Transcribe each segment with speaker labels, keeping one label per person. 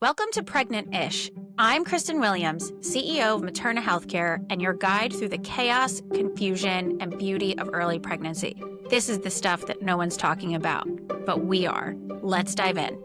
Speaker 1: Welcome to Pregnant-ish. I'm Kristen Williams, CEO of Materna Healthcare, and your guide through the chaos, confusion, and beauty of early pregnancy. This is the stuff that no one's talking about, but we are. Let's dive in.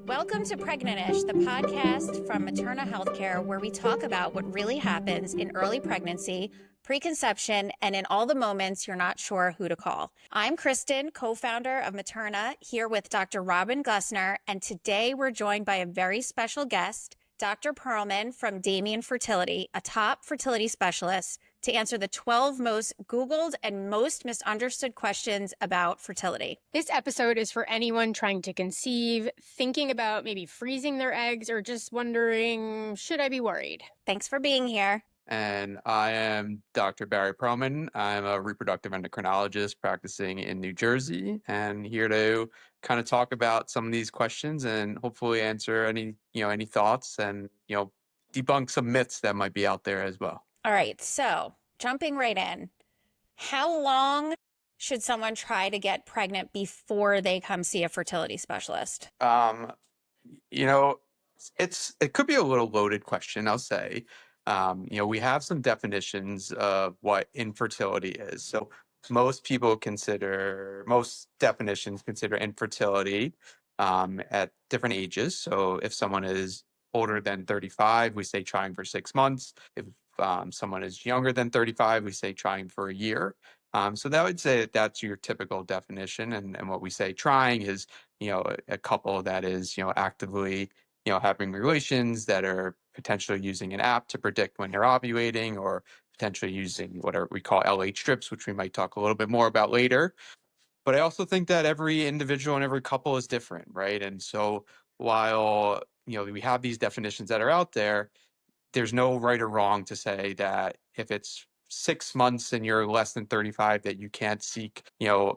Speaker 1: Welcome to Pregnant-ish, the podcast from Materna Healthcare, where we talk about what really happens in early pregnancy, preconception, and in all the moments you're not sure who to call. I'm Kristen, co-founder of Materna, here with Dr. Robin Glusner, and today we're joined by a very special guest, Dr. Perlman from Damien Fertility, a top fertility specialist, to answer the 12 most Googled and most misunderstood questions about fertility.
Speaker 2: This episode is for anyone trying to conceive, thinking about maybe freezing their eggs, or just wondering, should I be worried?
Speaker 1: Thanks for being here.
Speaker 3: And I am Dr. Barry Perlman. I'm a reproductive endocrinologist practicing in New Jersey, and here to kind of talk about some of these questions and hopefully answer any thoughts and, debunk some myths that might be out there as well.
Speaker 1: All right, so jumping right in, how long should someone try to get pregnant before they come see a fertility specialist?
Speaker 3: It could be a little loaded question, I'll say. We have some definitions of what infertility is. So most definitions consider infertility at different ages. So if someone is older than 35, we say trying for 6 months. If someone is younger than 35, we say trying for a year. So that would say that's your typical definition. And what we say trying is, a couple that is, actively having relations, that are potentially using an app to predict when they're ovulating, or potentially using what we call LH strips, which we might talk a little bit more about later. But I also think that every individual and every couple is different, right? And so while, we have these definitions that are out there, there's no right or wrong to say that if it's 6 months and you're less than 35, that you can't seek,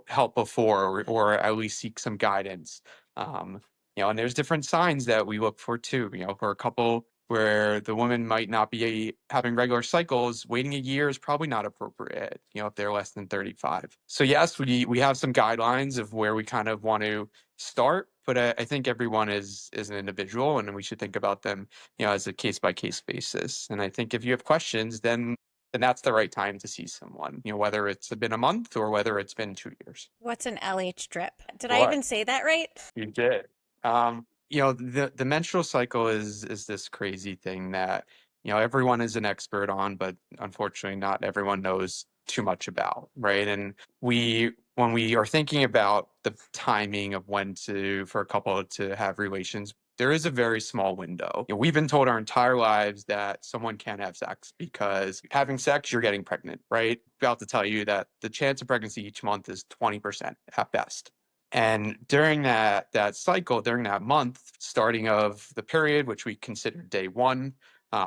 Speaker 3: help before, or at least seek some guidance. And there's different signs that we look for too. For a couple where the woman might not be having regular cycles, waiting a year is probably not appropriate, if they're less than 35. So yes, we have some guidelines of where we kind of want to start, but I think everyone is an individual, and we should think about them, as a case-by-case basis. And I think if you have questions, then that's the right time to see someone, whether it's been a month or whether it's been 2 years.
Speaker 1: What's an LH drip? Did I even say that right?
Speaker 3: You did. The menstrual cycle is this crazy thing that, everyone is an expert on, but unfortunately not everyone knows too much about, right? And when we are thinking about the timing of for a couple to have relations, there is a very small window. We've been told our entire lives that someone can't have sex because having sex, you're getting pregnant, right? About to tell you that the chance of pregnancy each month is 20% at best. And during that cycle, during that month, starting of the period, which we consider day one,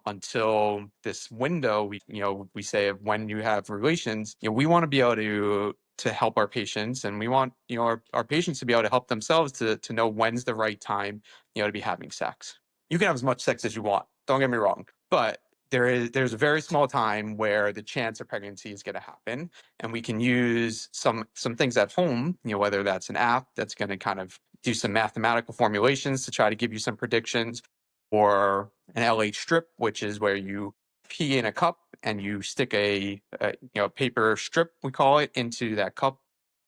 Speaker 3: until this window, we say of when you have relations, we want to be able to help our patients, and we want our patients to be able to help themselves to know when's the right time to be having sex. You can have as much sex as you want, don't get me wrong, but there's a very small time where the chance of pregnancy is going to happen, and we can use some things at home, whether that's an app that's going to kind of do some mathematical formulations to try to give you some predictions, or an LH strip, which is where you pee in a cup and you stick a paper strip, we call it, into that cup.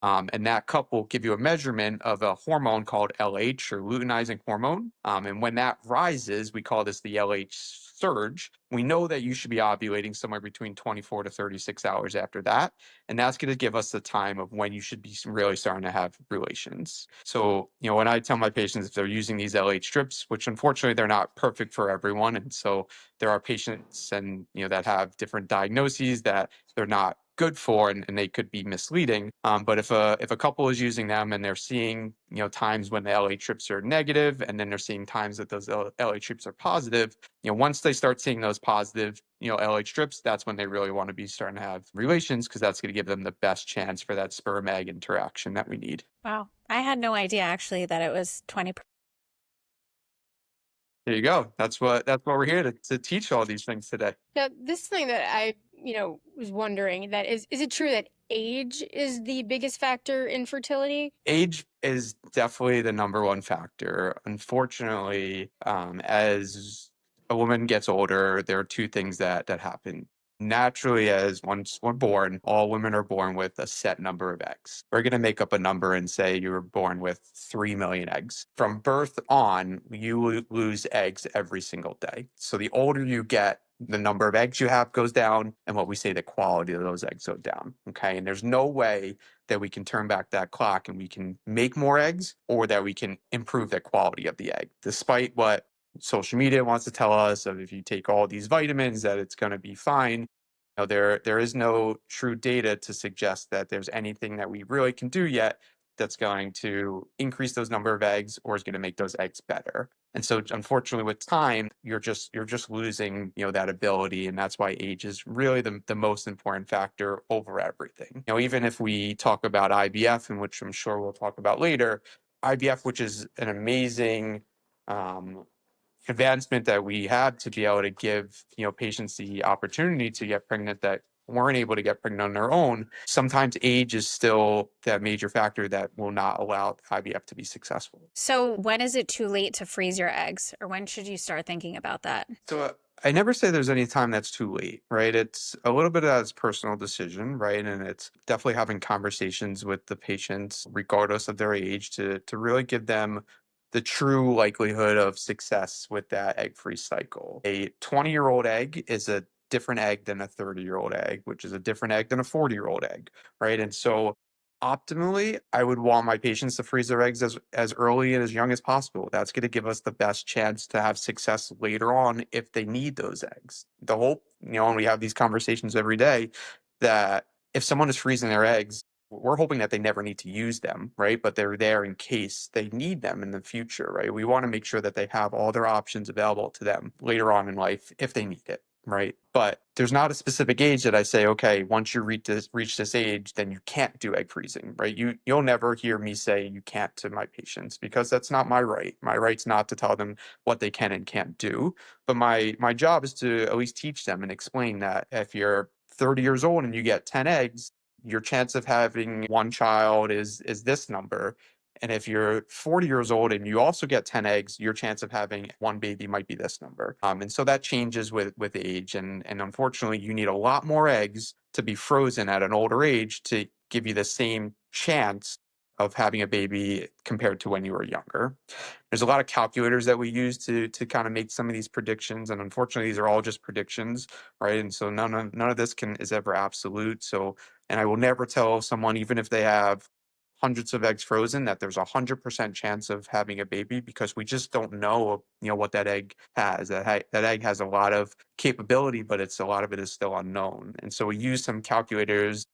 Speaker 3: And that cup will give you a measurement of a hormone called LH, or luteinizing hormone. And when that rises, we call this the LH surge. We know that you should be ovulating somewhere between 24 to 36 hours after that. And that's going to give us the time of when you should be really starting to have relations. So, when I tell my patients if they're using these LH strips, which unfortunately they're not perfect for everyone. And so there are patients that have different diagnoses that they're not good for, and they could be misleading. But if a couple is using them and they're seeing times when the LH strips are negative, and then they're seeing times that those LH strips are positive, once they start seeing those positive LH strips, that's when they really want to be starting to have relations, because that's going to give them the best chance for that sperm egg interaction that we need.
Speaker 1: Wow, I had no idea actually that it was 20%.
Speaker 3: There you go. That's what we're here to teach all these things today.
Speaker 2: Now, this thing that I, was wondering that is it true that age is the biggest factor in fertility?
Speaker 3: Age is definitely the number one factor. Unfortunately, as a woman gets older, there are two things that happen. Naturally, as once we're born, all women are born with a set number of eggs. We're going to make up a number and say you were born with 3 million eggs. From birth on, you lose eggs every single day. So the older you get, the number of eggs you have goes down, and what we say the quality of those eggs go down. Okay. And there's no way that we can turn back that clock and we can make more eggs or that we can improve the quality of the egg, despite what social media wants to tell us of if you take all these vitamins that it's going to be fine. There is no true data to suggest that there's anything that we really can do yet that's going to increase those number of eggs or is going to make those eggs better. And so unfortunately with time, you're just losing, that ability. And that's why age is really the most important factor over everything. Even if we talk about IVF, and which I'm sure we'll talk about later, IVF, which is an amazing advancement that we have to be able to give patients the opportunity to get pregnant that weren't able to get pregnant on their own. Sometimes age is still that major factor that will not allow IVF to be successful.
Speaker 1: So, when is it too late to freeze your eggs, or when should you start thinking about that?
Speaker 3: So I never say there's any time that's too late, right? It's a little bit of that's personal decision, right? And it's definitely having conversations with the patients, regardless of their age, to really give them the true likelihood of success with that egg-free cycle. A 20-year-old egg is a different egg than a 30-year-old egg, which is a different egg than a 40-year-old egg, right? And so optimally, I would want my patients to freeze their eggs as early and as young as possible. That's going to give us the best chance to have success later on if they need those eggs. The hope, and we have these conversations every day, that if someone is freezing their eggs, we're hoping that they never need to use them, right? But they're there in case they need them in the future, right? We want to make sure that they have all their options available to them later on in life if they need it. Right. But there's not a specific age that I say, okay, once you reach this age, then you can't do egg freezing, right? You'll never hear me say you can't to my patients because that's not my right. My right's not to tell them what they can and can't do. But my job is to at least teach them and explain that if you're 30 years old and you get 10 eggs, your chance of having one child is this number. And if you're 40 years old and you also get 10 eggs, your chance of having one baby might be this number. And so that changes with age. And unfortunately, you need a lot more eggs to be frozen at an older age to give you the same chance of having a baby compared to when you were younger. There's a lot of calculators that we use to kind of make some of these predictions. And unfortunately, these are all just predictions, right? And so none of this is ever absolute. So, and I will never tell someone, even if they have hundreds of eggs frozen, that there's 100% chance of having a baby because we just don't know, what that egg has. That egg has a lot of capability, but a lot of it is still unknown. And so we use some calculators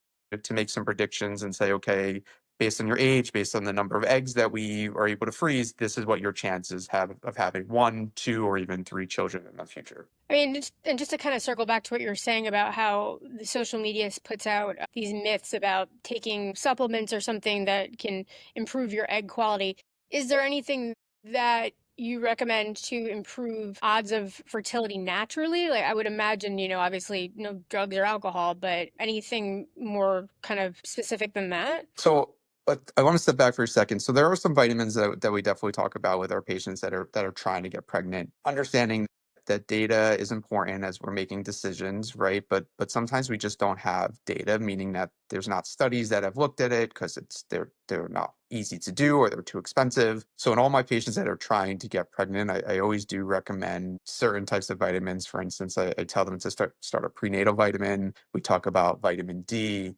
Speaker 3: to make some predictions and say, okay, based on your age, based on the number of eggs that we are able to freeze, this is what your chances have of having one, two, or even three children in the future.
Speaker 2: I mean, just to kind of circle back to what you were saying about how the social media puts out these myths about taking supplements or something that can improve your egg quality. Is there anything that you recommend to improve odds of fertility naturally? Like I would imagine, obviously no drugs or alcohol, but anything more kind of specific than that?
Speaker 3: So, but I want to step back for a second. So there are some vitamins that we definitely talk about with our patients that are trying to get pregnant. Understanding that data is important as we're making decisions, right? But sometimes we just don't have data, meaning that there's not studies that have looked at it because they're not easy to do or they're too expensive. So in all my patients that are trying to get pregnant, I always do recommend certain types of vitamins. For instance, I tell them to start a prenatal vitamin. We talk about vitamin D.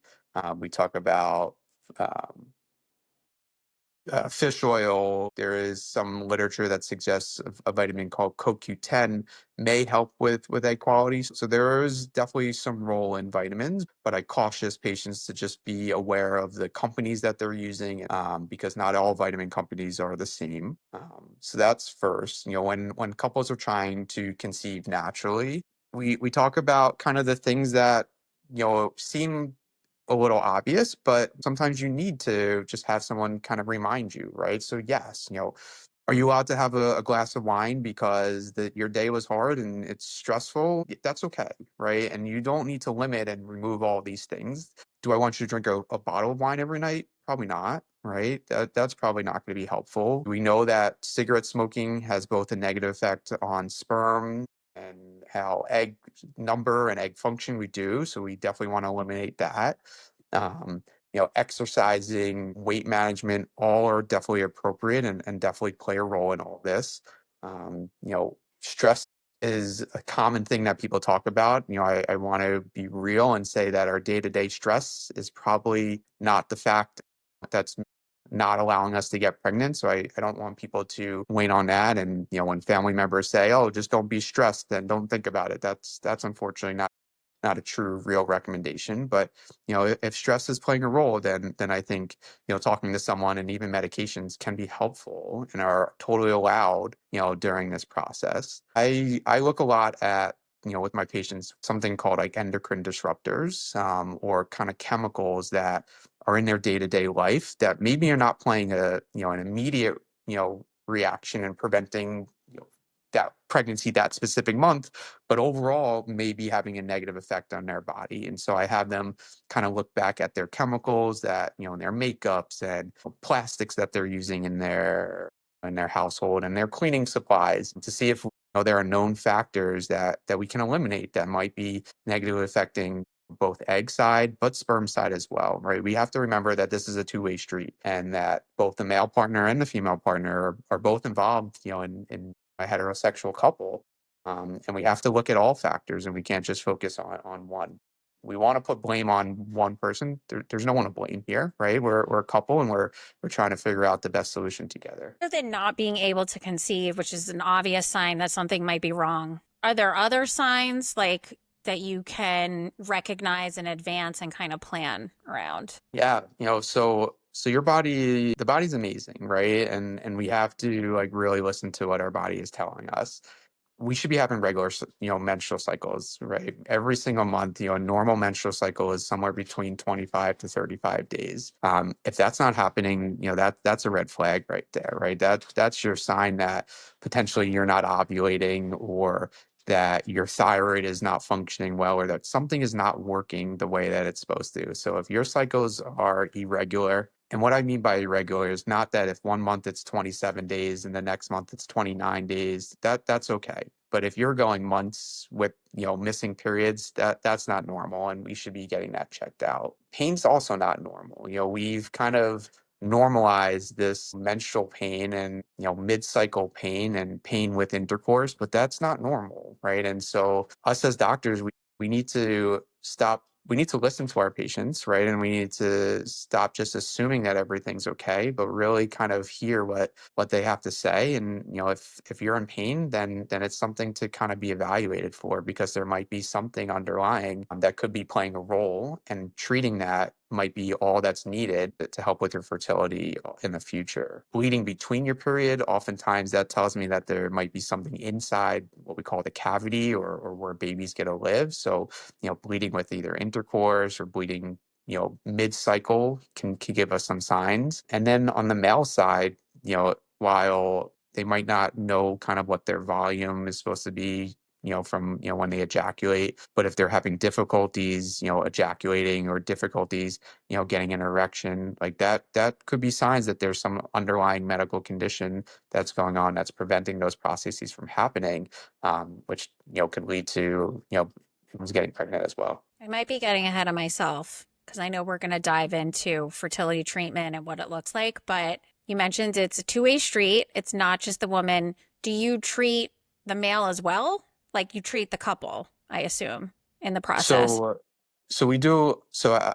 Speaker 3: We talk about um, fish oil. There is some literature that suggests a vitamin called CoQ10 may help with egg quality. So there is definitely some role in vitamins, but I caution patients to just be aware of the companies that they're using because not all vitamin companies are the same. So that's first. When couples are trying to conceive naturally, we talk about kind of the things that seem a little obvious, but sometimes you need to just have someone kind of remind you, right? So yes, Are you allowed to have a glass of wine because your day was hard and it's stressful? That's okay, right? And you don't need to limit and remove all these things. Do I want you to drink a bottle of wine every night? Probably not, right? That's probably not going to be helpful. We know that cigarette smoking has both a negative effect on sperm and how egg number and egg function we do. So we definitely want to eliminate that. Um, Exercising, weight management, all are definitely appropriate and definitely play a role in all this. Stress is a common thing that people talk about. I want to be real and say that our day-to-day stress is probably not the fact that's not allowing us to get pregnant. So I don't want people to weigh on that. And, when family members say, oh, just don't be stressed, then don't think about it. That's unfortunately not a true real recommendation. But if stress is playing a role, then I think talking to someone and even medications can be helpful and are totally allowed during this process. I look a lot at with my patients something called like endocrine disruptors, or kind of chemicals that are in their day-to-day life that maybe are not playing an immediate reaction and preventing that pregnancy that specific month, but overall may be having a negative effect on their body. And so I have them kind of look back at their chemicals that, in their makeups and plastics that they're using in their household and their cleaning supplies to see if there are known factors that we can eliminate that might be negatively affecting both egg side but sperm side as well, right? We have to remember that this is a two-way street and that both the male partner and the female partner are both involved, in a heterosexual couple. And we have to look at all factors and we can't just focus on one. We want to put blame on one person. There's no one to blame here, right? We're a couple and we're trying to figure out the best solution together.
Speaker 1: Other than not being able to conceive, which is an obvious sign that something might be wrong, are there other signs like that you can recognize in advance and kind of plan around?
Speaker 3: Yeah, so the body's amazing, right? And we have to like really listen to what our body is telling us. We should be having regular, menstrual cycles, right? Every single month, a normal menstrual cycle is somewhere between 25 to 35 days. If that's not happening, that's a red flag right there, right? That's your sign that potentially you're not ovulating or that your thyroid is not functioning well or that something is not working the way that it's supposed to. So if your cycles are irregular, and what I mean by irregular is not that if one month it's 27 days and the next month it's 29 days, that's okay. But if you're going months with, missing periods, that's not normal and we should be getting that checked out. Pain's also not normal. We've kind of normalized this menstrual pain and, mid-cycle pain and pain with intercourse, but that's not normal, right? And so us as doctors, we need to stop. We need to listen to our patients, right? And we need to stop just assuming that everything's okay, but really kind of hear what they have to say. And if you're in pain, then it's something to kind of be evaluated for because there might be something underlying that could be playing a role, and treating that might be all that's needed to help with your fertility in the future. Bleeding between your period, oftentimes that tells me that there might be something inside what we call the cavity or where babies get to live. So, bleeding with either intercourse or bleeding, mid-cycle can give us some signs. And then on the male side, while they might not know kind of what their volume is supposed to be, from, when they ejaculate, but if they're having difficulties, ejaculating or difficulties, getting an erection, like that could be signs that there's some underlying medical condition that's going on that's preventing those processes from happening, which, could lead to, was getting pregnant as well.
Speaker 1: I might be getting ahead of myself because I know we're going to dive into fertility treatment and what it looks like, but you mentioned it's a two-way street. It's not just the woman. Do you treat the male as well? Like you treat the couple, I assume, in the process.
Speaker 3: So we do.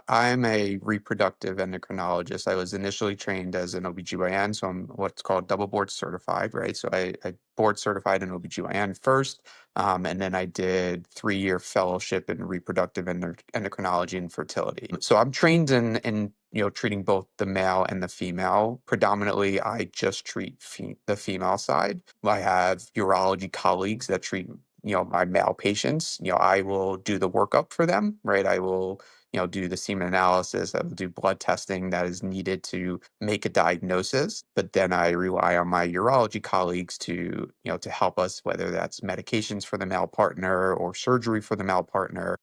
Speaker 3: I'm a reproductive endocrinologist. I was initially trained as an OBGYN, so I'm what's called double board certified, right? So I board certified in OBGYN first, and then I did 3-year fellowship in reproductive endocrinology and fertility. So I'm trained in treating both the male and the female. Predominantly, I just treat the female side. I have urology colleagues that treat my male patients, I will do the workup for them, right? I will, do the semen analysis. I will do blood testing that is needed to make a diagnosis. But then I rely on my urology colleagues to help us, whether that's medications for the male partner or surgery for the male partner.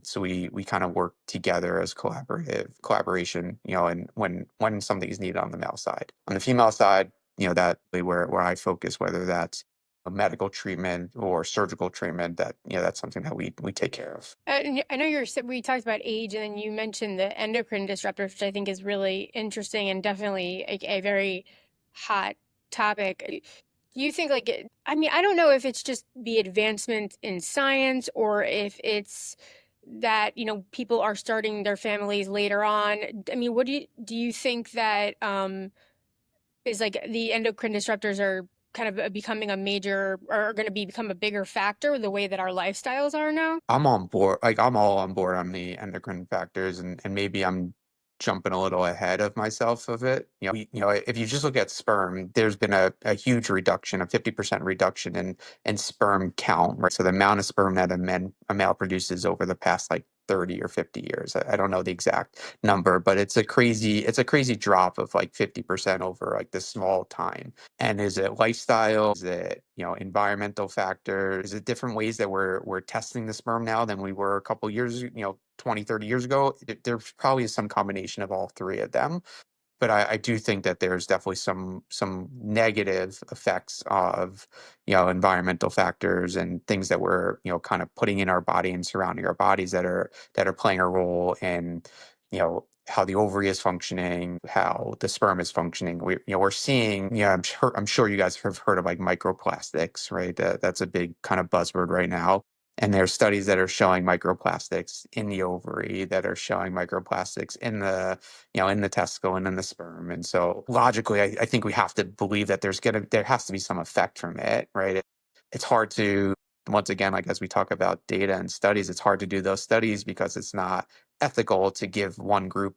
Speaker 3: So we kind of work together as collaboration, and when something is needed on the male side. On the female side, that where I focus, whether that's a medical treatment or surgical treatment, that's something that we take care of.
Speaker 2: I know we talked about age, and then you mentioned the endocrine disruptors, which I think is really interesting and definitely a very hot topic. Do you think I mean, I don't know if it's just the advancement in science or if it's that, people are starting their families later on. I mean, what do you think that is like the endocrine disruptors are kind of becoming a major or are going to become a bigger factor the way that our lifestyles are now?
Speaker 3: I'm on board. Like I'm all on board on the endocrine factors, and maybe I'm jumping a little ahead of myself of it. If you just look at sperm, there's been a huge reduction, a 50% reduction in sperm count, right? So the amount of sperm that a male produces over the past like 30 or 50 years. I don't know the exact number, but it's a crazy drop of like 50% over like this small time. And is it lifestyle? Is it, environmental factors? Is it different ways that we're testing the sperm now than we were a couple years, 20, 30 years ago? There probably is some combination of all three of them. But I do think that there's definitely some negative effects of, environmental factors and things that we're, kind of putting in our body and surrounding our bodies that are playing a role in, how the ovary is functioning, how the sperm is functioning. We're seeing, I'm sure you guys have heard of like microplastics, right? That's a big kind of buzzword right now. And there are studies that are showing microplastics in the ovary, that are showing microplastics in the testicle and in the sperm. And so logically, I think we have to believe that there has to be some effect from it, right? It's hard to, once again, like as we talk about data and studies, it's hard to do those studies because it's not ethical to give one group,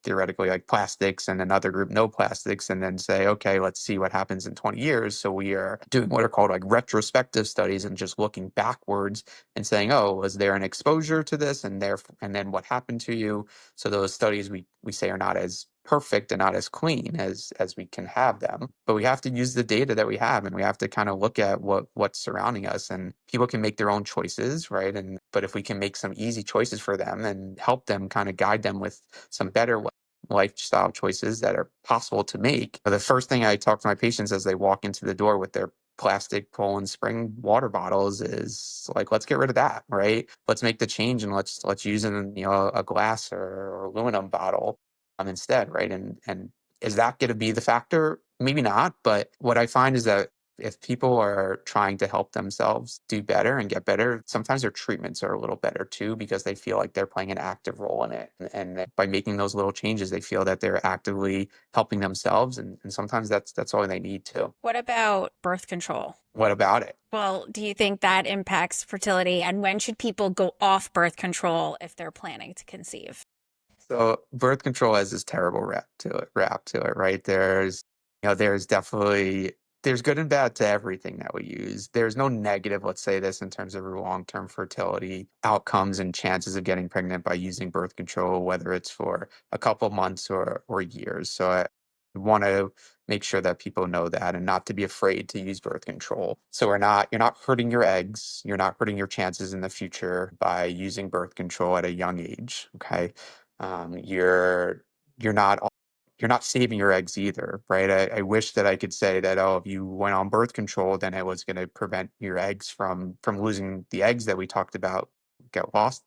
Speaker 3: theoretically like plastics and another group no plastics and then say, okay, let's see what happens in 20 years. So we are doing what are called like retrospective studies and just looking backwards and saying, oh, was there an exposure to this and then what happened to you? So those studies we say are not as perfect and not as clean as we can have them, but we have to use the data that we have and we have to kind of look at what's surrounding us, and people can make their own choices, right? But if we can make some easy choices for them and help them kind of guide them with some better lifestyle choices that are possible to make. The first thing I talk to my patients as they walk into the door with their plastic Poland Spring water bottles is like, let's get rid of that, right? Let's make the change and let's use a glass or aluminum bottle instead, right? And is that going to be the factor? Maybe not, but what I find is that if people are trying to help themselves do better and get better, sometimes their treatments are a little better too because they feel like they're playing an active role in it. And by making those little changes, they feel that they're actively helping themselves. And sometimes that's all they need to.
Speaker 1: What about birth control?
Speaker 3: What about it?
Speaker 1: Well, do you think that impacts fertility? And when should people go off birth control if they're planning to conceive?
Speaker 3: So birth control has this terrible rap to it, right? There's definitely there's good and bad to everything that we use. There's no negative, let's say this, in terms of long-term fertility outcomes and chances of getting pregnant by using birth control, whether it's for a couple months or years. So I want to make sure that people know that and not to be afraid to use birth control. So you're not hurting your eggs, you're not hurting your chances in the future by using birth control at a young age. Okay. um, you're you're not you're not saving your eggs either, right? I wish that I could say that, oh, if you went on birth control, then it was going to prevent your eggs from losing the eggs that we talked about get lost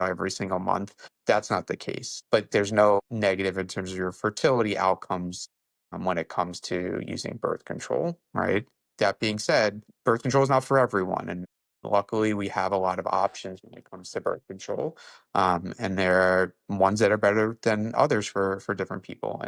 Speaker 3: every single month. That's not the case. But there's no negative in terms of your fertility outcomes when it comes to using birth control, right? That being said, birth control is not for everyone, and luckily we have a lot of options when it comes to birth control. And there are ones that are better than others for different people.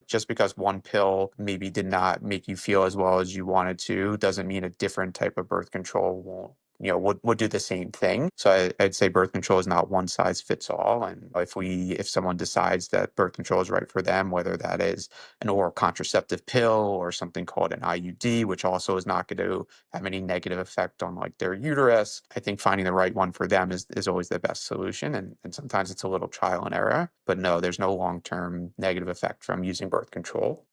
Speaker 3: Just because one pill maybe did not make you feel as well as you wanted to doesn't mean a different type of birth control would do the same thing. So I'd say birth control is not one size fits all. And if someone decides that birth control is right for them, whether that is an oral contraceptive pill or something called an IUD, which also is not going to have any negative effect on like their uterus, I think finding the right one for them is always the best solution. And sometimes it's a little trial and error, but no, there's no long-term negative effect from using birth control.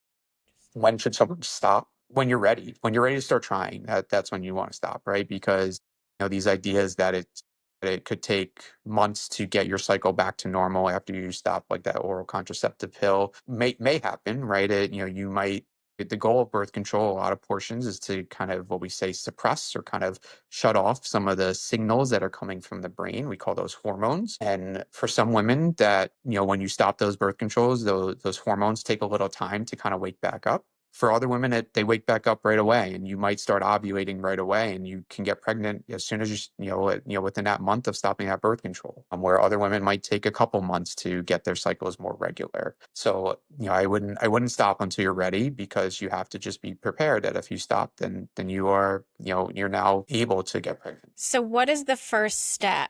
Speaker 3: When should someone stop? When you're ready. When you're ready to start trying, that's when you want to stop, right? Because these ideas that it could take months to get your cycle back to normal after you stop like that oral contraceptive pill may happen, right? You might. The goal of birth control, a lot of portions, is to kind of what we say suppress or kind of shut off some of the signals that are coming from the brain. We call those hormones. And for some women that, when you stop those birth controls, those hormones take a little time to kind of wake back up. For other women, they wake back up right away, and you might start ovulating right away, and you can get pregnant as soon as within that month of stopping that birth control. Where other women might take a couple months to get their cycles more regular. So I wouldn't stop until you're ready, because you have to just be prepared that if you stop, then you are you're now able to get pregnant.
Speaker 1: So what is the first step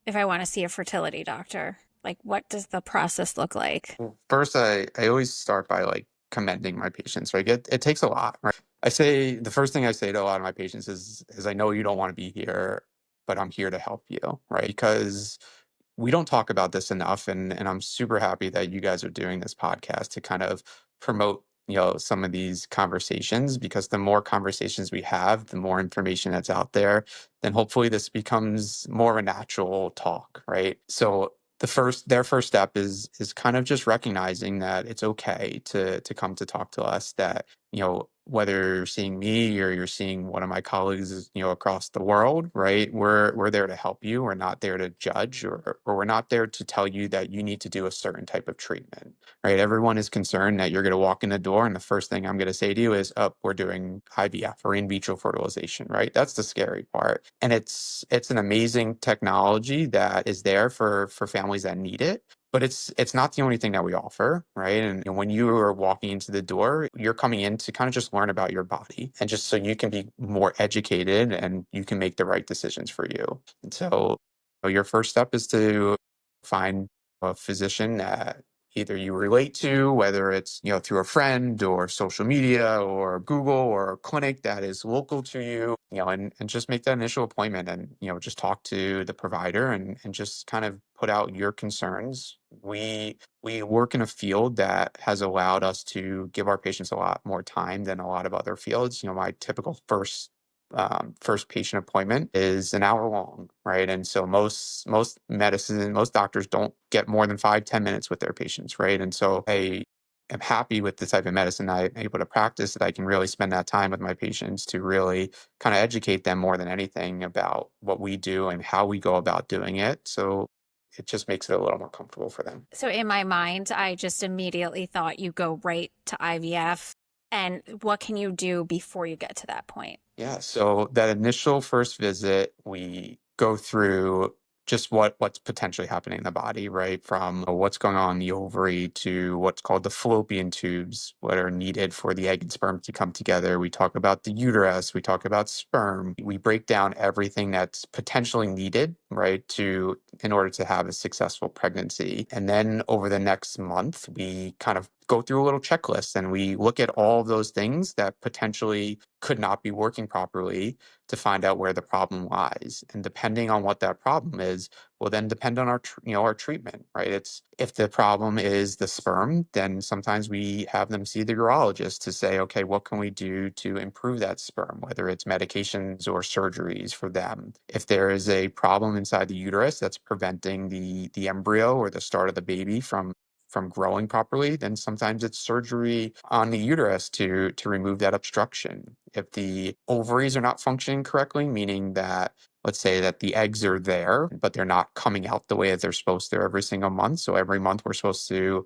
Speaker 1: if I want to see a fertility doctor? Like, what does the process look like?
Speaker 3: Well, first, I always start by like commending my patients, right? It takes a lot, right? The first thing I say to a lot of my patients is I know you don't want to be here, but I'm here to help you, right? Because we don't talk about this enough, and I'm super happy that you guys are doing this podcast to kind of promote some of these conversations, because the more conversations we have, the more information that's out there, then hopefully this becomes more of a natural talk, right? So their first step is kind of just recognizing that it's okay to come to talk to us, that whether you're seeing me or you're seeing one of my colleagues across the world, right, we're there to help you. We're not there to judge, or we're not there to tell you that you need to do a certain type of treatment, right? Everyone is concerned that you're going to walk in the door and the first thing I'm going to say to you is, oh, we're doing IVF or in vitro fertilization, right? That's the scary part. And it's an amazing technology that is there for families that need it. But it's not the only thing that we offer, right? And when you are walking into the door, you're coming in to kind of just learn about your body, and just so you can be more educated and you can make the right decisions for you. And so your first step is to find a physician that either you relate to, whether it's through a friend or social media or Google or a clinic that is local to you, and just make that initial appointment, and just talk to the provider, and just kind of put out your concerns. We work in a field that has allowed us to give our patients a lot more time than a lot of other fields. My typical first patient appointment is an hour long, right? And so most doctors don't get more than 5-10 minutes with their patients, right? And so I am happy with the type of medicine I'm able to practice, that I can really spend that time with my patients to really kind of educate them more than anything about what we do and how we go about doing it. So it just makes it a little more comfortable for them.
Speaker 1: So in my mind, I just immediately thought you go right to IVF. And what can you do before you get to that point?
Speaker 3: Yeah, so that initial first visit, we go through just what's potentially happening in the body, right? From what's going on in the ovary to what's called the fallopian tubes, what are needed for the egg and sperm to come together. We talk about the uterus, we talk about sperm. We break down everything that's potentially needed, right, in order to have a successful pregnancy. And then over the next month, we kind of go through a little checklist, and we look at all of those things that potentially could not be working properly to find out where the problem lies. And depending on what that problem is, will then depend on our treatment, right? It's, if the problem is the sperm, then sometimes we have them see the urologist to say, okay, what can we do to improve that sperm, whether it's medications or surgeries for them. If there is a problem inside the uterus that's preventing the embryo or the start of the baby from growing properly, then sometimes it's surgery on the uterus to remove that obstruction. If the ovaries are not functioning correctly, meaning that, let's say that the eggs are there, but they're not coming out the way that they're supposed to every single month. So every month we're supposed to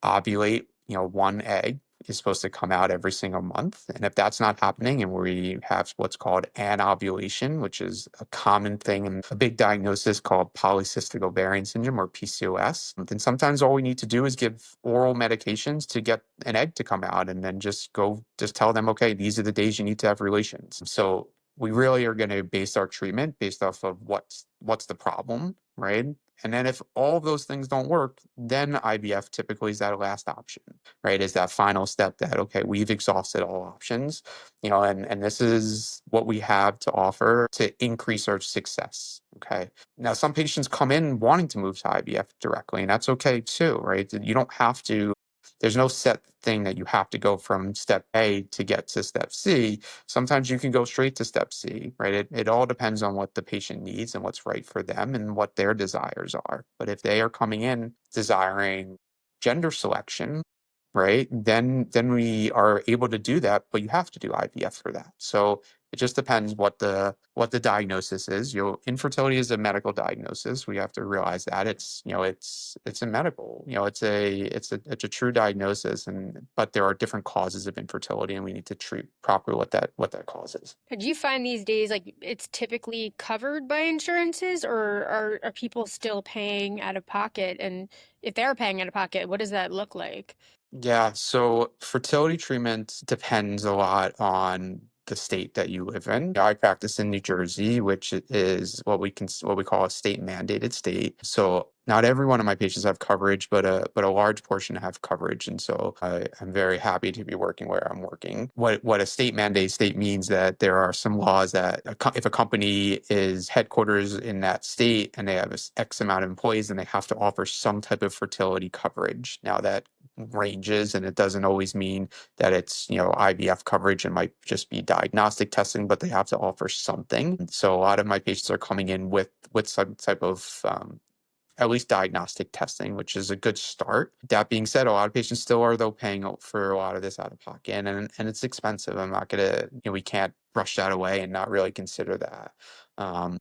Speaker 3: ovulate, one egg is supposed to come out every single month. And if that's not happening, and we have what's called anovulation, which is a common thing and a big diagnosis called polycystic ovarian syndrome, or PCOS, then sometimes all we need to do is give oral medications to get an egg to come out, and then just tell them, okay, these are the days you need to have relations. So we really are going to base our treatment based off of what's the problem, right? And then if all of those things don't work, then IVF typically is that last option, right? Is that final step that, okay, we've exhausted all options, and this is what we have to offer to increase our success, okay? Now, some patients come in wanting to move to IVF directly, and that's okay too, right? You don't have to, there's no set thing that you have to go from step A to get to step C. Sometimes you can go straight to step C, right? It all depends on what the patient needs and what's right for them and what their desires are. But if they are coming in desiring gender selection, right, then we are able to do that, but you have to do IVF for that. So it just depends what the diagnosis is. Infertility is a medical diagnosis. We have to realize that it's a medical, it's a true diagnosis, but there are different causes of infertility, and we need to treat properly what that cause is.
Speaker 2: Do you find these days like it's typically covered by insurances, or are people still paying out of pocket? And if they're paying out of pocket, what does that look like?
Speaker 3: Yeah, so fertility treatment depends a lot on the state that you live in. I practice in New Jersey, which is what we call a state mandated state. So not every one of my patients have coverage, but a large portion have coverage, and so I'm very happy to be working where I'm working. What a state mandate state means that there are some laws that if a company is headquarters in that state and they have X amount of employees, then they have to offer some type of fertility coverage. Now that ranges, and it doesn't always mean that it's IVF coverage. It might just be diagnostic testing, but they have to offer something. So a lot of my patients are coming in with some type of at least diagnostic testing, which is a good start. That being said, a lot of patients still are though paying for a lot of this out of pocket, and it's expensive. I'm not gonna, we can't brush that away and not really consider that. Um,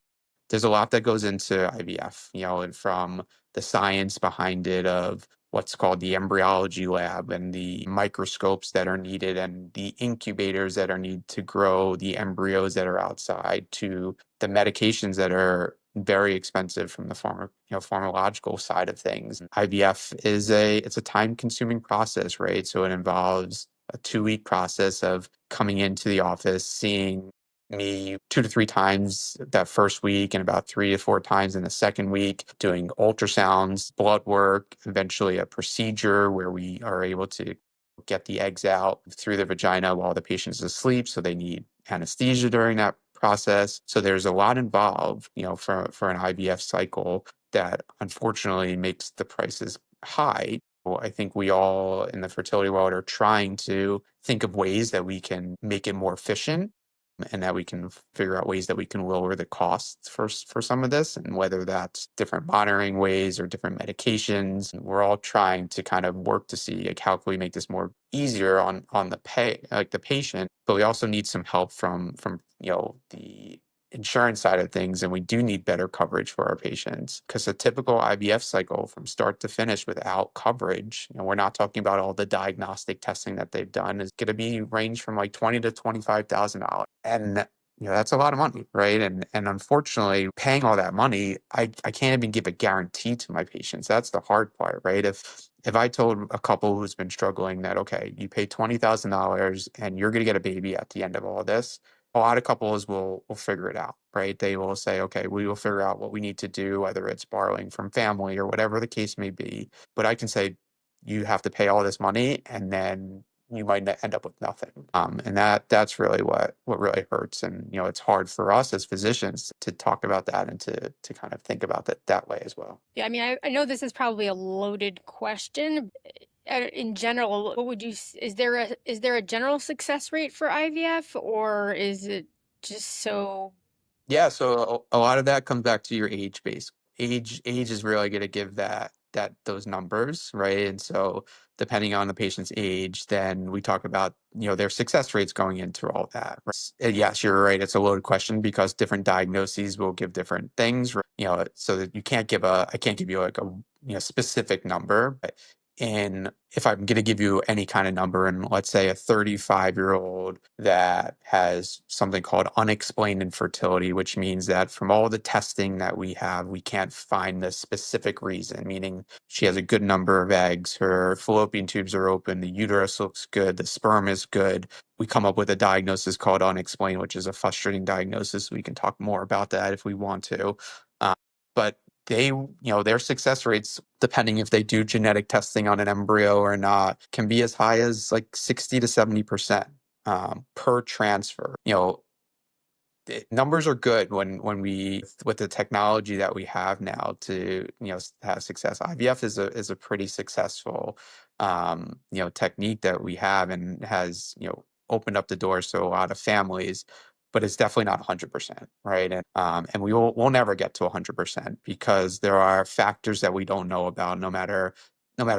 Speaker 3: there's a lot that goes into IVF, and from the science behind it of what's called the embryology lab and the microscopes that are needed and the incubators that are needed to grow the embryos that are outside to the medications that are very expensive from the pharmacological side of things. IVF it's a time consuming process, right? So it involves a 2-week process of coming into the office, seeing me 2 to 3 times that first week and about 3 to 4 times in the second week, doing ultrasounds, blood work, eventually a procedure where we are able to get the eggs out through the vagina while the patient is asleep. So they need anesthesia during that process. So there's a lot involved, for an IVF cycle that unfortunately makes the prices high. I think we all in the fertility world are trying to think of ways that we can make it more efficient and that we can figure out ways that we can lower the costs for some of this, and whether that's different monitoring ways or different medications. We're all trying to kind of work to see like how can we make this more easier on the patient, but we also need some help from the insurance side of things, and we do need better coverage for our patients because a typical IVF cycle from start to finish without coverage, we're not talking about all the diagnostic testing that they've done, is going to be range from like $20,000 to $25,000, and that's a lot of money, right? And unfortunately, paying all that money, I can't even give a guarantee to my patients. That's the hard part, right? If I told a couple who's been struggling that, okay, you pay $20,000 and you're going to get a baby at the end of all this, a lot of couples will figure it out, right? They will say, okay, we will figure out what we need to do, whether it's borrowing from family or whatever the case may be. But I can say, you have to pay all this money, and then you might end up with nothing. And that's really what really hurts. And it's hard for us as physicians to talk about that and to kind of think about that way as well.
Speaker 2: Yeah, I mean, I know this is probably a loaded question. In general, what would is there a general success rate for IVF, or is it just so?
Speaker 3: Yeah, so a lot of that comes back to your age base. Age is really going to give those numbers, right? And so depending on the patient's age, then we talk about their success rates going into all that. Yes, you're right. It's a loaded question because different diagnoses will give different things. So that I can't give you like a specific number, but if I'm going to give you any kind of number, and let's say a 35-year-old that has something called unexplained infertility, which means that from all the testing that we have, we can't find the specific reason, meaning she has a good number of eggs, her fallopian tubes are open, the uterus looks good, the sperm is good. We come up with a diagnosis called unexplained, which is a frustrating diagnosis. We can talk more about that if we want to. But their success rates, depending if they do genetic testing on an embryo or not, can be as high as like 60 to 70% per transfer. Numbers are good when we, with the technology that we have now to have success. IVF is a pretty successful technique that we have, and has opened up the doors to a lot of families, but it's definitely not 100%, right? And we'll never get to 100% because there are factors that we don't know about. No matter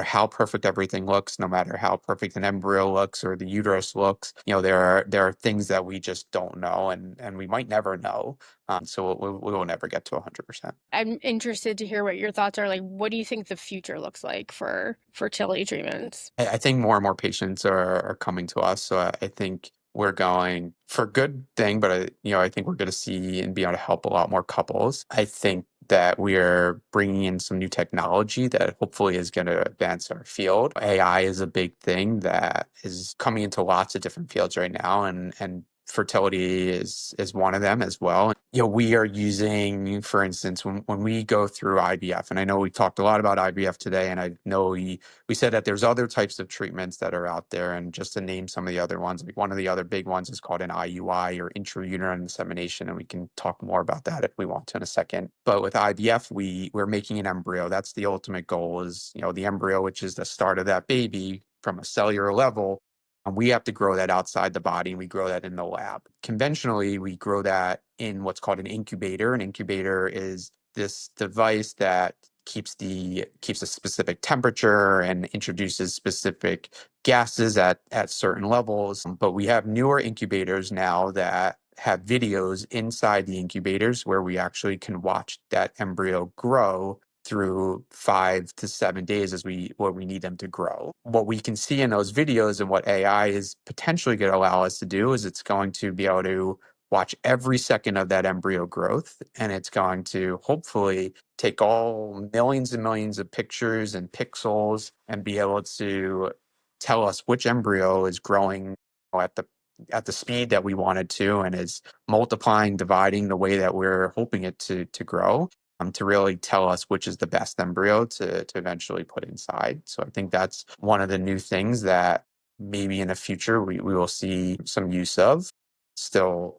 Speaker 3: how perfect everything looks, no matter how perfect an embryo looks or the uterus looks, there are things that we just don't know, and we might never know. So we will never get to 100%.
Speaker 2: I'm interested to hear what your thoughts are. Like, what do you think the future looks like for fertility treatments?
Speaker 3: I think more and more patients are coming to us. So I think we're going for a good thing, but I think we're going to see and be able to help a lot more couples. I think that we are bringing in some new technology that hopefully is going to advance our field. AI is a big thing that is coming into lots of different fields right now, and fertility is one of them as well. We are using, for instance, when we go through IVF, and I know we talked a lot about IVF today, and I know we said that there's other types of treatments that are out there, and just to name some of the other ones, like one of the other big ones is called an IUI, or intrauterine insemination, and we can talk more about that if we want to in a second. But with IVF, we're making an embryo. That's the ultimate goal, is the embryo, which is the start of that baby from a cellular level. And we have to grow that outside the body, and we grow that in the lab. Conventionally, we grow that in what's called an incubator. An incubator is this device that keeps a specific temperature and introduces specific gases at certain levels. But we have newer incubators now that have videos inside the incubators where we actually can watch that embryo grow through 5 to 7 days what we need them to grow. What we can see in those videos, and what AI is potentially going to allow us to do, is it's going to be able to watch every second of that embryo growth, and it's going to hopefully take all millions and millions of pictures and pixels and be able to tell us which embryo is growing at the speed that we want it to, and is multiplying, dividing the way that we're hoping it to grow, to really tell us which is the best embryo to eventually put inside. So I think that's one of the new things that maybe in the future we will see some use of.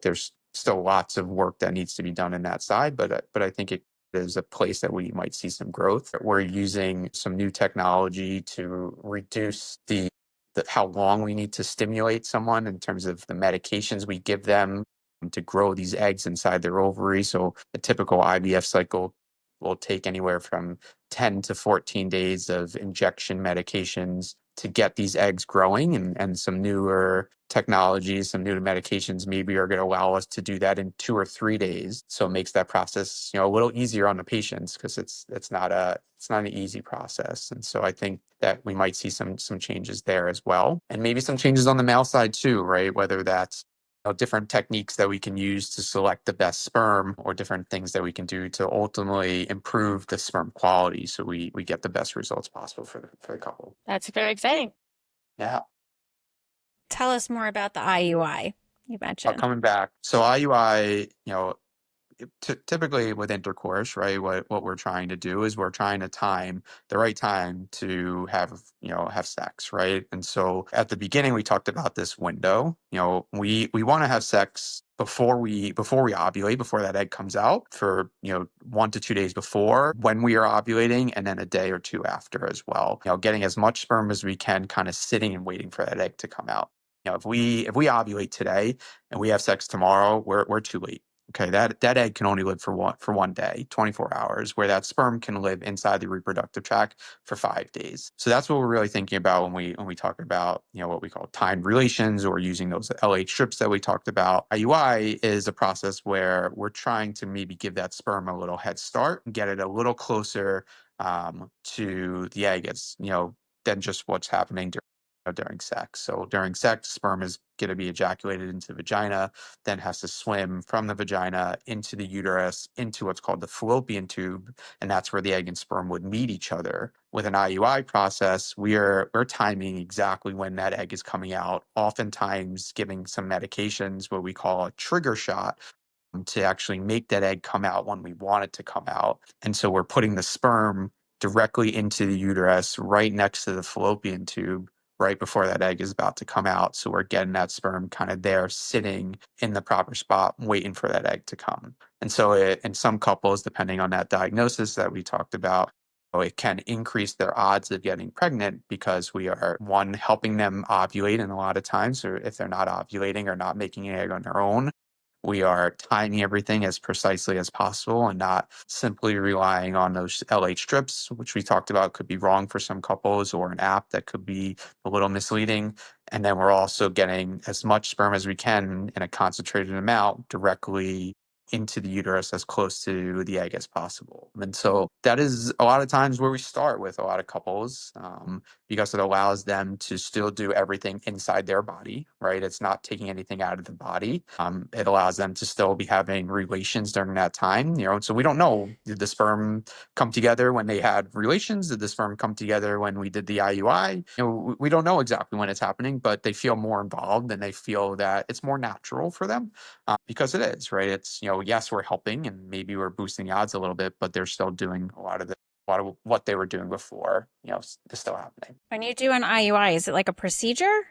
Speaker 3: There's still lots of work that needs to be done in that side, but I think it is a place that we might see some growth. We're using some new technology to reduce how long we need to stimulate someone in terms of the medications we give them to grow these eggs inside their ovary. So a typical IVF cycle will take anywhere from 10 to 14 days of injection medications to get these eggs growing, and some newer technologies, some new medications maybe are going to allow us to do that in 2 or 3 days. So it makes that process, a little easier on the patients, because it's not an easy process. And so I think that we might see some changes there as well, and maybe some changes on the male side too, right? Whether that's different techniques that we can use to select the best sperm, or different things that we can do to ultimately improve the sperm quality, so we get the best results possible for the couple.
Speaker 2: That's very exciting.
Speaker 3: Yeah.
Speaker 1: Tell us more about the IUI you mentioned.
Speaker 3: Coming back. So IUI, typically with intercourse, right? What we're trying to do is we're trying to time the right time to have sex, right? And so at the beginning we talked about this window. We want to have sex before we ovulate, before that egg comes out, for 1 to 2 days before when we are ovulating, and then a day or two after as well. Getting as much sperm as we can, kind of sitting and waiting for that egg to come out. If we ovulate today and we have sex tomorrow, we're too late. Okay, that egg can only live for one day, 24 hours, where that sperm can live inside the reproductive tract for 5 days. So that's what we're really thinking about when we talk about what we call timed relations, or using those LH strips that we talked about. IUI is a process where we're trying to maybe give that sperm a little head start and get it a little closer to the egg. It's than just what's happening during sex. So during sex, sperm is going to be ejaculated into the vagina, then has to swim from the vagina into the uterus, into what's called the fallopian tube, and that's where the egg and sperm would meet each other. With an IUI process, we're timing exactly when that egg is coming out, oftentimes giving some medications, what we call a trigger shot, to actually make that egg come out when we want it to come out. And so we're putting the sperm directly into the uterus right next to the fallopian tube right before that egg is about to come out. So we're getting that sperm kind of there sitting in the proper spot, waiting for that egg to come. And so in some couples, depending on that diagnosis that we talked about, it can increase their odds of getting pregnant because we are, one, helping them ovulate. And a lot of times, or if they're not ovulating or not making an egg on their own, we are timing everything as precisely as possible and not simply relying on those LH strips, which we talked about could be wrong for some couples, or an app that could be a little misleading. And then we're also getting as much sperm as we can in a concentrated amount directly into the uterus as close to the egg as possible. And so that is a lot of times where we start with a lot of couples, because it allows them to still do everything inside their body, right? It's not taking anything out of the body. It allows them to still be having relations during that time, so we don't know, did the sperm come together when they had relations? Did the sperm come together when we did the IUI? We don't know exactly when it's happening, but they feel more involved and they feel that it's more natural for them, because it is, right? It's, yes, we're helping and maybe we're boosting the odds a little bit, but they're still doing a lot of what they were doing before, is still happening.
Speaker 1: When you do an IUI, is it like a procedure?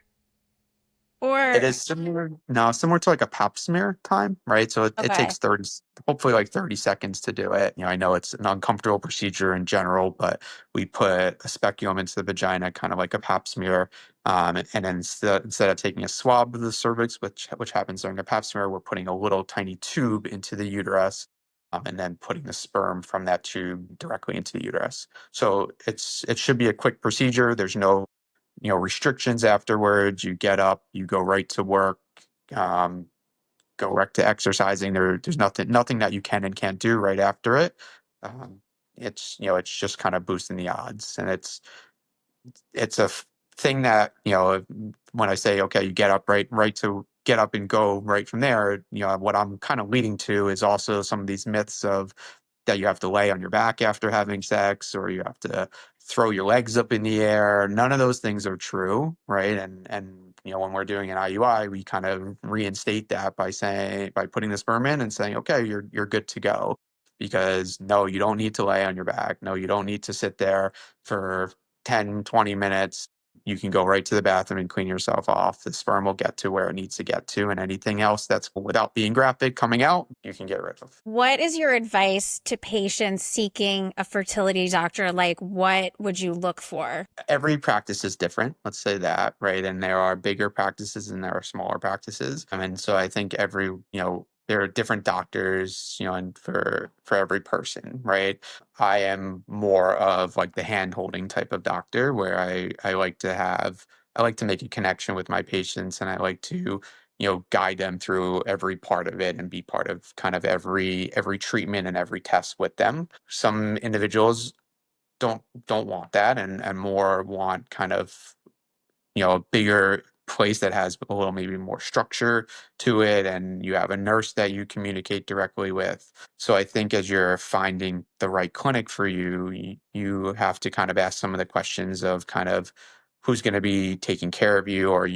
Speaker 3: It
Speaker 1: Or,
Speaker 3: is similar to like a pap smear time, right? So it
Speaker 1: okay.
Speaker 3: takes hopefully like 30 seconds to do it. I know it's an uncomfortable procedure in general, but we put a speculum into the vagina, kind of like a pap smear. And then instead of taking a swab of the cervix, which happens during a pap smear, we're putting a little tiny tube into the uterus, and then putting the sperm from that tube directly into the uterus. So it should be a quick procedure. There's no restrictions afterwards. You get up, you go right to work, um, go right to exercising. There's nothing that you can and can't do right after it. Um, it's just kind of boosting the odds, and it's a thing that, when I say, okay, you get up right to get up and go right from there, what I'm kind of leading to is also some of these myths of that you have to lay on your back after having sex, or you have to throw your legs up in the air. None of those things are true, right? And when we're doing an IUI, we kind of reinstate that by putting the sperm in and saying, okay, you're good to go. Because no, you don't need to lay on your back. No, you don't need to sit there for 10, 20 minutes. You can go right to the bathroom and clean yourself off. The sperm will get to where it needs to get to, and anything else that's, without being graphic, coming out, you can get rid of.
Speaker 1: What is your advice to patients seeking a fertility doctor? Like, what would you look for?
Speaker 3: Every practice is different, let's say that, right? And there are bigger practices and there are smaller practices. And so I think there are different doctors, and for every person, right? I am more of like the hand holding type of doctor, where I like to make a connection with my patients, and I like to guide them through every part of it and be part of kind of every treatment and every test with them. Some individuals don't want that, and more want kind of a bigger place that has a little maybe more structure to it, and you have a nurse that you communicate directly with. So I think as you're finding the right clinic for you, you have to kind of ask some of the questions of kind of who's going to be taking care of you, or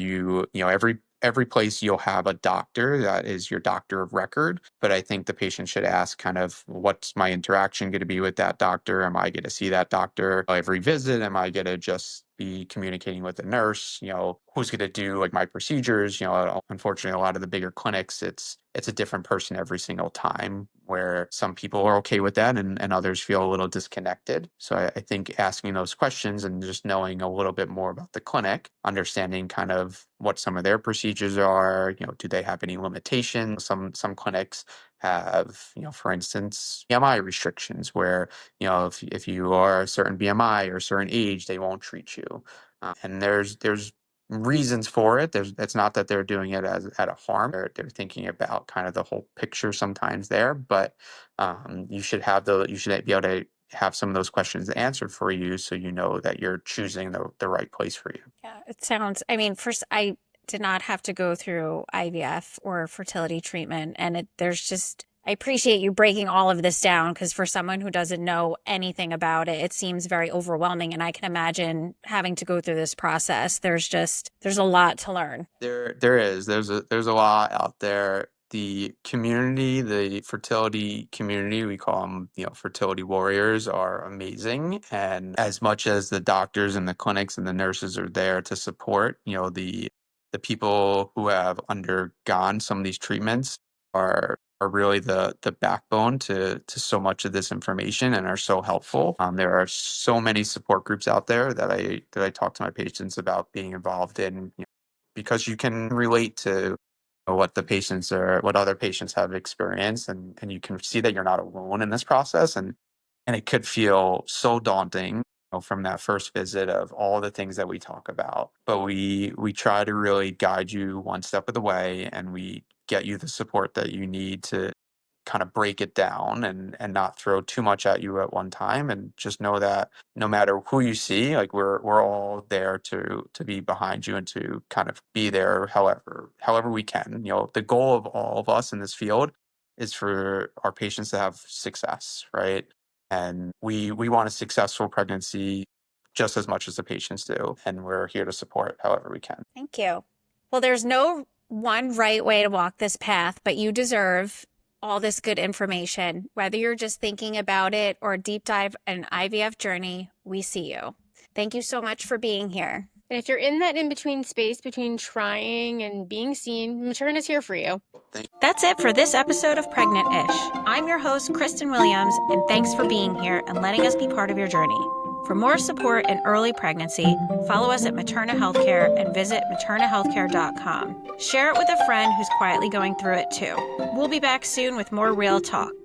Speaker 3: every place you'll have a doctor that is your doctor of record. But I think the patient should ask kind of, what's my interaction going to be with that doctor? Am I going to see that doctor every visit? Am I going to just be communicating with the nurse? Who's going to do like my procedures? Unfortunately, a lot of the bigger clinics, it's a different person every single time, where some people are okay with that, and others feel a little disconnected. So I think asking those questions and just knowing a little bit more about the clinic, understanding kind of what some of their procedures are, do they have any limitations? Some clinics have, for instance, BMI restrictions, where, if you are a certain BMI or a certain age, they won't treat you. And there's reasons for it. It's not that they're doing it as at a harm. They're thinking about kind of the whole picture sometimes there, but you should be able to have some of those questions answered for you so you know that you're choosing the right place for you.
Speaker 1: Yeah, it sounds, I mean, first, I did not have to go through IVF or fertility treatment. And I appreciate you breaking all of this down, because for someone who doesn't know anything about it, it seems very overwhelming. And I can imagine having to go through this process. There's a lot to learn.
Speaker 3: There's a lot out there. The community, the fertility community, we call them, fertility warriors, are amazing. And as much as the doctors and the clinics and the nurses are there to support, the people who have undergone some of these treatments are really the backbone to so much of this information and are so helpful. There are so many support groups out there that I talk to my patients about being involved in, because you can relate to what other patients have experienced, and you can see that you're not alone in this process, and it could feel so daunting, from that first visit of all the things that we talk about. But we try to really guide you one step of the way, and we get you the support that you need to kind of break it down and not throw too much at you at one time, and just know that no matter who you see, like we're all there to be behind you and to kind of be there however we can. The goal of all of us in this field is for our patients to have success, right? And we want a successful pregnancy just as much as the patients do, and we're here to support however we can.
Speaker 1: Thank you. Well, there's no one right way to walk this path, but you deserve all this good information. Whether you're just thinking about it or deep dive an IVF journey, we see you. Thank you so much for being here.
Speaker 2: And if you're in that in-between space between trying and being seen, Materna's here for you.
Speaker 1: That's it for this episode of Pregnant-ish. I'm your host, Kristen Williams, and thanks for being here and letting us be part of your journey. For more support in early pregnancy, follow us at Materna Healthcare and visit maternahealthcare.com. Share it with a friend who's quietly going through it too. We'll be back soon with more real talk.